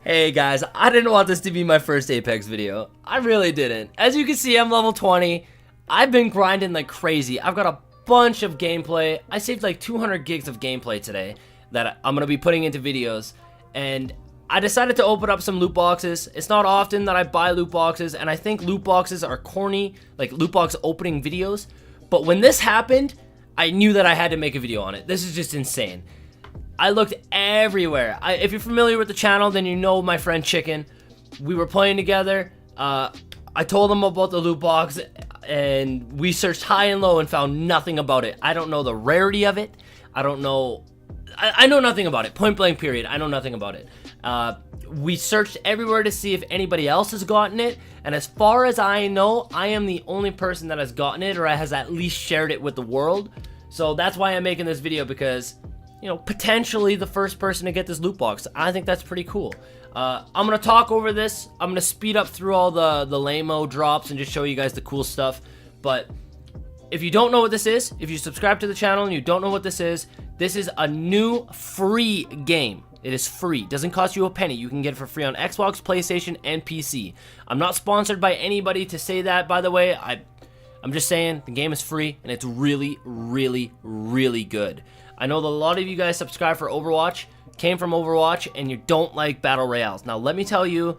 Hey guys, I didn't want this to be my first Apex video. I really didn't. As you can see, I'm level 20. I've been grinding like crazy. I've got a bunch of gameplay. I saved like 200 gigs of gameplay today that I'm going to be putting into videos. And I decided to open up some loot boxes. It's not often that I buy loot boxes, and I think loot boxes are corny, like loot box opening videos. But when this happened, I knew that I had to make a video on it. This is just insane. I looked everywhere. If you're familiar with the channel, then you know my friend Chicken. We were playing together. I told him about the loot box, and we searched high and low and found nothing about it. I don't know the rarity of it. I don't know. I know nothing about it. Point blank period. I know nothing about it. We searched everywhere to see if anybody else has gotten it, and as far as I know, I am the only person that has gotten it or has at least shared it with the world. So that's why I'm making this video, because, you know, potentially the first person to get this loot box. I think that's pretty cool. I'm gonna talk over this. I'm gonna speed up through all the lame-o drops and just show you guys the cool stuff. But if you don't know what this is, if you subscribe to the channel and you don't know what this is a new free game. It is free. Doesn't cost you a penny. You can get it for free on Xbox, PlayStation, and PC. I'm not sponsored by anybody to say that, by the way. I'm just saying the game is free, and it's really, really, really good. I know that a lot of you guys subscribe for Overwatch, came from Overwatch, and you don't like Battle Royales. Now, let me tell you,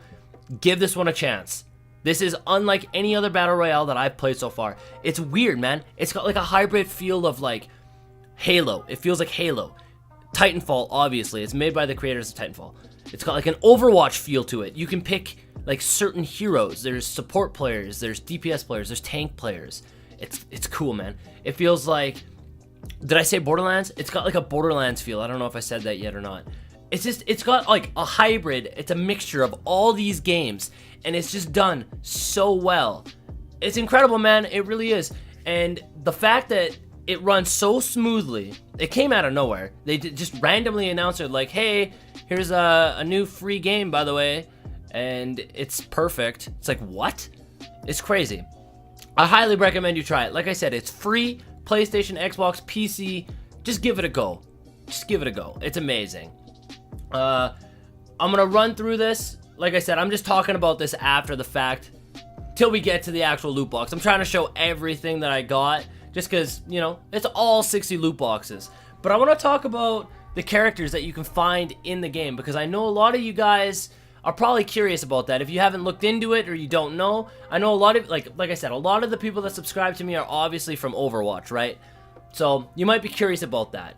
give this one a chance. This is unlike any other Battle Royale that I've played so far. It's weird, man. It's got like a hybrid feel of like Halo. It feels like Halo. Titanfall, obviously. It's made by the creators of Titanfall. It's got like an Overwatch feel to it. You can pick like certain heroes. There's support players, there's DPS players, there's tank players. It's cool, man. It feels like, did I say Borderlands? It's got like a Borderlands feel. I don't know if I said that yet or not. It's got like a hybrid. It's a mixture of all these games, and it's just done so well. It's incredible, man. It really is. And the fact that it runs so smoothly, it came out of nowhere. They just randomly announced it like, hey, here's a new free game, by the way, and it's perfect. It's like, what? It's crazy. I highly recommend you try it. Like I said, it's free. PlayStation, Xbox, PC, just give it a go. Just give it a go. It's amazing. I'm gonna run through this. Like I said, I'm just talking about this after the fact till we get to the actual loot box. I'm trying to show everything that I got just because, you know, it's all 60 loot boxes. But I want to talk about the characters that you can find in the game, because I know a lot of you guys are probably curious about that. If you haven't looked into it or you don't know, I know a lot of, like I said, a lot of the people that subscribe to me are obviously from Overwatch, right? So you might be curious about that.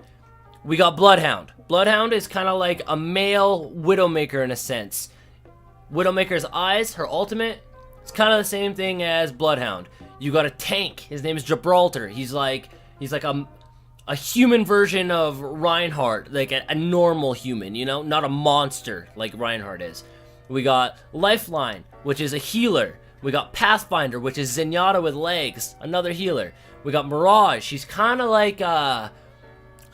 We got Bloodhound. Bloodhound is kind of like a male Widowmaker in a sense. Widowmaker's eyes, her ultimate, it's kind of the same thing as Bloodhound. You got a tank. His name is Gibraltar. He's like a human version of Reinhardt, like a normal human, you know, not a monster like Reinhardt is. We got Lifeline, which is a healer. We got Pathfinder, which is Zenyatta with legs, another healer. We got Mirage. He's kind of like how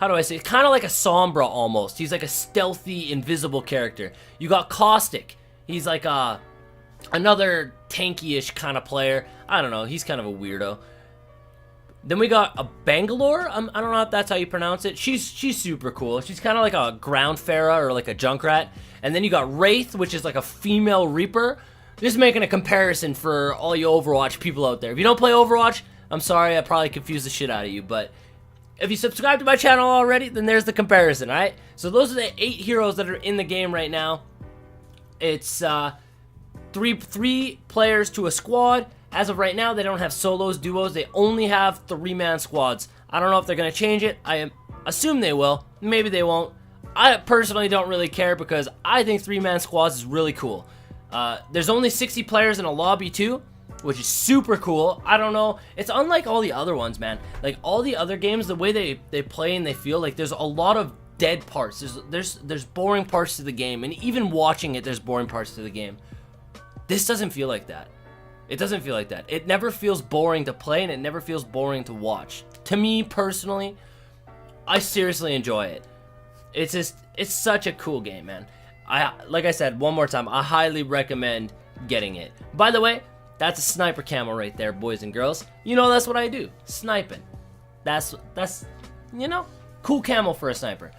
do I say? Kind of like a Sombra almost. He's like a stealthy, invisible character. You got Caustic. He's like another tanky-ish kind of player. I don't know. He's kind of a weirdo. Then we got a Bangalore. I don't know if that's how you pronounce it. She's super cool. She's kind of like a ground Pharah or like a Junkrat. And then you got Wraith, which is like a female Reaper. Just making a comparison for all you Overwatch people out there. If you don't play Overwatch, I'm sorry, I probably confused the shit out of you. But if you subscribe to my channel already, then there's the comparison, alright? So those are the 8 heroes that are in the game right now. It's three players to a squad. As of right now, they don't have solos, duos. They only have 3-man squads. I don't know if they're going to change it. I assume they will. Maybe they won't. I personally don't really care, because I think 3-man squads is really cool. There's only 60 players in a lobby too, which is super cool. I don't know. It's unlike all the other ones, man. Like all the other games, the way they play and they feel, like there's a lot of dead parts. There's boring parts to the game, and even watching it, there's boring parts to the game. This doesn't feel like that. It doesn't feel like that. It never feels boring to play, and it never feels boring to watch. To me, personally, I seriously enjoy it. It's such a cool game, man. Like I said, one more time, I highly recommend getting it. By the way, that's a sniper camo right there, boys and girls. You know that's what I do, sniping. That's you know, cool camo for a sniper.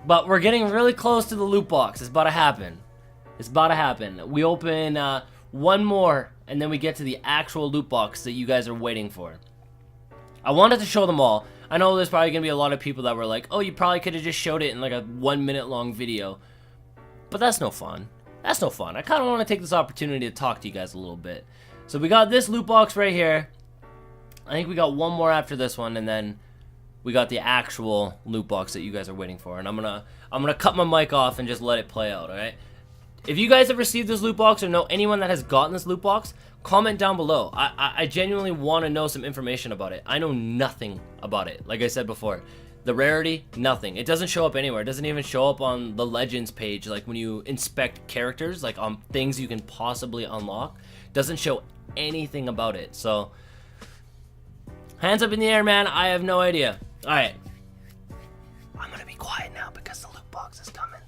But we're getting really close to the loot box. It's about to happen. It's about to happen. We open one more, and then we get to the actual loot box that you guys are waiting for. I wanted to show them all. I know there's probably going to be a lot of people that were like, oh, you probably could have just showed it in like a 1 minute long video. But that's no fun. That's no fun. I kind of want to take this opportunity to talk to you guys a little bit. So we got this loot box right here. I think we got one more after this one, and then we got the actual loot box that you guys are waiting for. And I'm gonna cut my mic off and just let it play out, alright? If you guys have received this loot box or know anyone that has gotten this loot box, comment down below. I genuinely want to know some information about it. I know nothing about it, like I said before. The rarity, nothing. It doesn't show up anywhere. It doesn't even show up on the legends page, like when you inspect characters, like on things you can possibly unlock. It doesn't show anything about it. So, hands up in the air, man. I have no idea. Alright. I'm gonna be quiet now because the loot box is coming.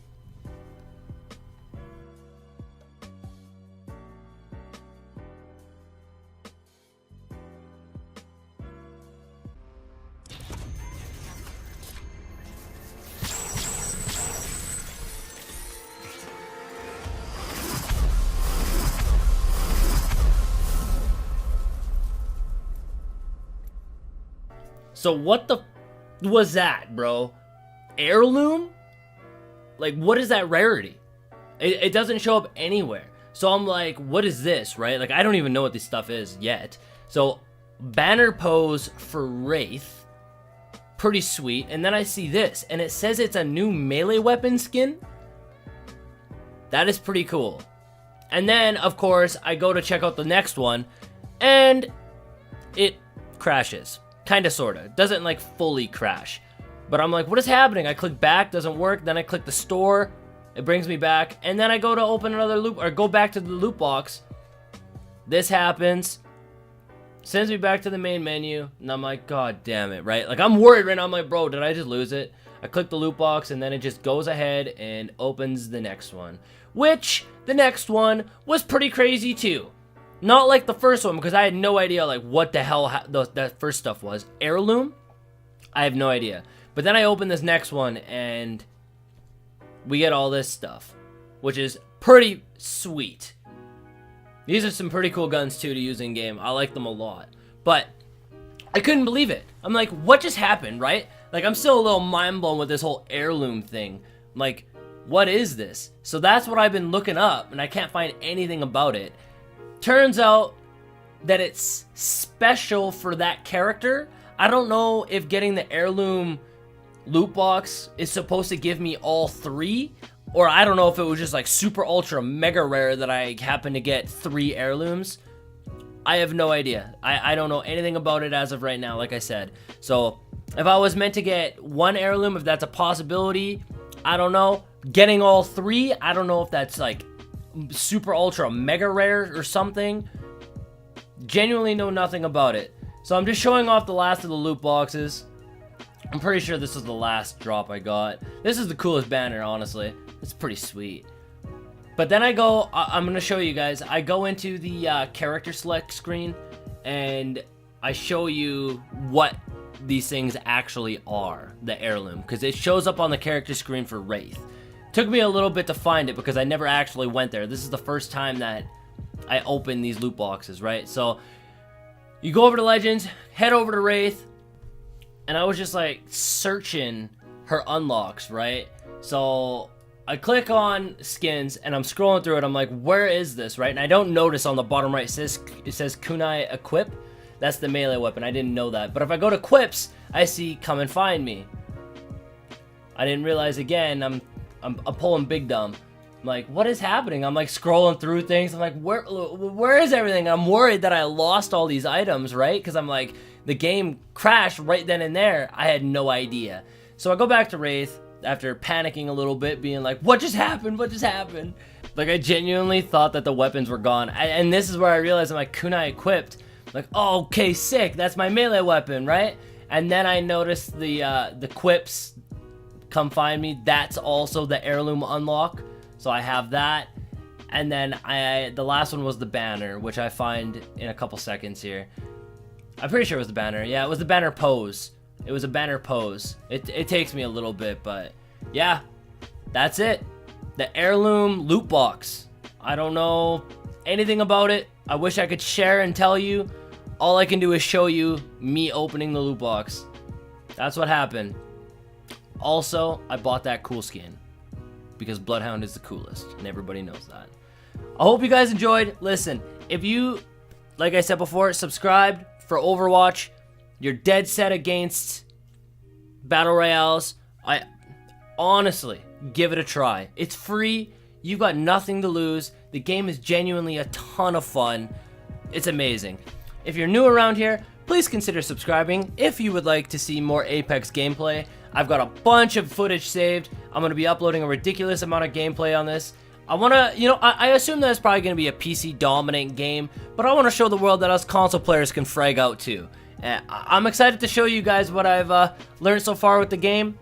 So what the was that, bro? Heirloom? Like, what is that rarity? It doesn't show up anywhere. So I'm like, what is this, right? Like, I don't even know what this stuff is yet. So, banner pose for Wraith. Pretty sweet. And then I see this, and it says it's a new melee weapon skin. That is pretty cool. And then, of course, I go to check out the next one, and it crashes. Kinda, sorta. Doesn't, like, fully crash. But I'm like, what is happening? I click back, doesn't work. Then I click the store. It brings me back. And then I go to open another loot, or go back to the loot box. This happens. Sends me back to the main menu. And I'm like, god damn it, right? Like, I'm worried right now. I'm like, bro, did I just lose it? I click the loot box, and then it just goes ahead and opens the next one. Which, the next one was pretty crazy, too. Not like the first one, because I had no idea, like, what the hell that first stuff was. Heirloom? I have no idea. But then I open this next one, and we get all this stuff, which is pretty sweet. These are some pretty cool guns, too, to use in-game. I like them a lot. But I couldn't believe it. I'm like, what just happened, right? Like, I'm still a little mind-blown with this whole heirloom thing. Like, what is this? So that's what I've been looking up, and I can't find anything about it. Turns out that it's special for that character. I don't know if getting the heirloom loot box is supposed to give me all three, or I don't know if it was just like super ultra mega rare that I happened to get 3 heirlooms. I have no idea. I don't know anything about it as of right now, like I said. So if I was meant to get 1 heirloom, if that's a possibility, I don't know. Getting all 3, I don't know if that's like super ultra mega rare or something. Genuinely know nothing about it. So I'm just showing off the last of the loot boxes. I'm pretty sure this is the last drop I got. This is the coolest banner, honestly. It's pretty sweet. But then I go, I'm going to show you guys. I go into the character select screen, and I show you what these things actually are, the heirloom. Because it shows up on the character screen for Wraith. Took me a little bit to find it because I never actually went there. This is the first time that I opened these loot boxes, right? So, you go over to Legends, head over to Wraith, and I was just like searching her unlocks, right? So, I click on skins, and I'm scrolling through it. I'm like, where is this, right? And I don't notice on the bottom right, it says Kunai Equip. That's the melee weapon. I didn't know that. But if I go to Quips, I see Come and Find Me. I didn't realize again, I'm pulling big dumb. I'm like, what is happening? I'm like scrolling through things. I'm like, where is everything? I'm worried that I lost all these items, right? Because I'm like, the game crashed right then and there. I had no idea. So I go back to Wraith after panicking a little bit, being like, what just happened? What just happened? Like, I genuinely thought that the weapons were gone. And this is where I realized I'm like, Kunai Equipped. I'm like, oh, okay, sick. That's my melee weapon, right? And then I noticed the Quips, Come Find Me. That's also the heirloom unlock. So I have that. And then the last one was the banner, which I find in a couple seconds here. I'm pretty sure it was the banner. Yeah, it was the banner pose. It was a banner pose. It takes me a little bit, but yeah, that's it. the Heirloom Lootbox. I don't know anything about it. I wish I could share and tell you. All I can do is show you me opening the loot box. That's what happened. Also, I bought that cool skin because Bloodhound is the coolest, and everybody knows that. I hope you guys enjoyed. Listen, if you, like I said before, subscribed for Overwatch, you're dead set against Battle Royales, I honestly give it a try. It's free. You've got nothing to lose. The game is genuinely a ton of fun. It's amazing. If you're new around here, please consider subscribing if you would like to see more Apex gameplay. I've got a bunch of footage saved. I'm going to be uploading a ridiculous amount of gameplay on this. I want to, I assume that it's probably going to be a PC dominant game, but I want to show the world that us console players can frag out too. I'm excited to show you guys what I've learned so far with the game.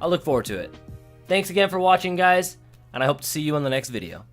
I look forward to it. Thanks again for watching, guys, and I hope to see you in the next video.